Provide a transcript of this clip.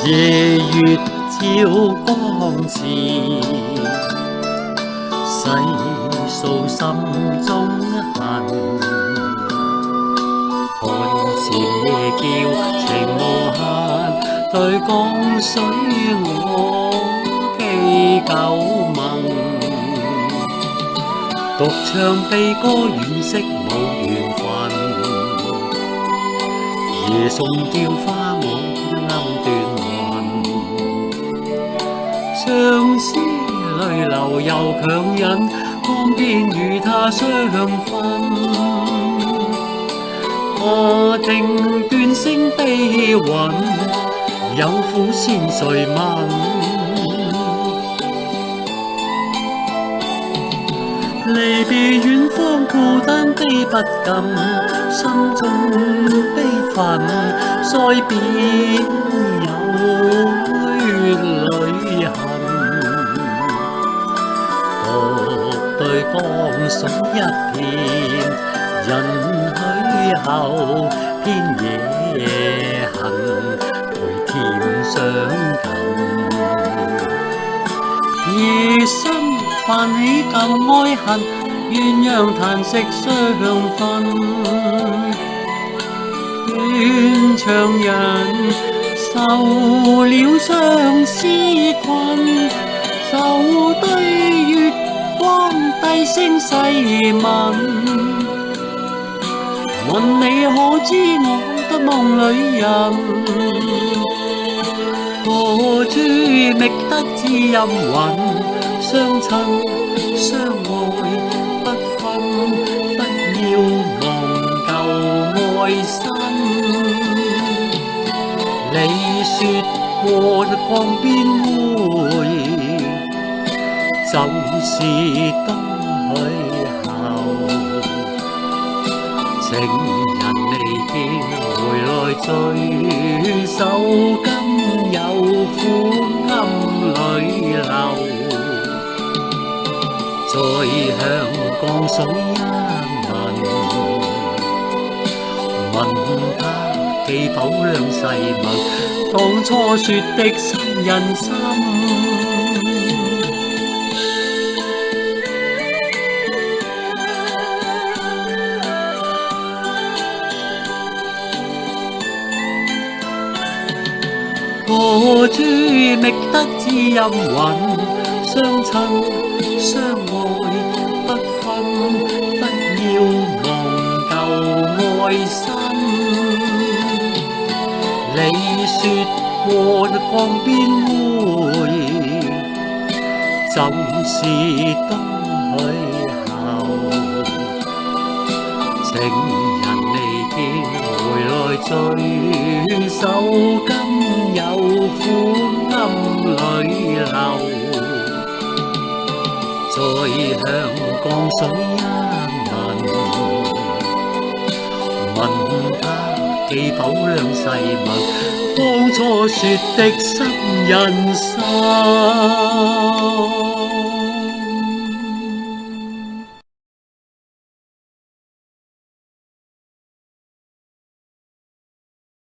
夜月照光時，細訴心中恨。看斜叫情無限，對江水我寄舊盟。獨唱悲歌惋惜無緣分，夜送嬌花我暗斷魂。相思淚流又強忍，江邊與他相分。聽斷聲悲韻，有苦先誰問？離別遠方孤單悲不禁，心中悲憤，再別有淚痕。獨對江水一片，人去後偏野行，陪甜相近。夜深泛起更愛恨，鴛鴦嘆息相分。斷腸人受了相思困，就對月光低聲細問。問你可知我的夢裡人？何處覓得知音韻？相親相愛不分，不要忘舊愛新。你說過江邊會，就是冬去後。情人未見回來聚首，今有苦暗裏流。再向江水一問，問他記否兩世盟，當初說的心印心。何處覓得知音韻？相親相愛不分，不要忘舊愛新。你說過江邊會，就是冬去後。情人未見回來聚首，今有苦暗裏流。再向江水一問，問他記否兩世盟，當初說的心印心。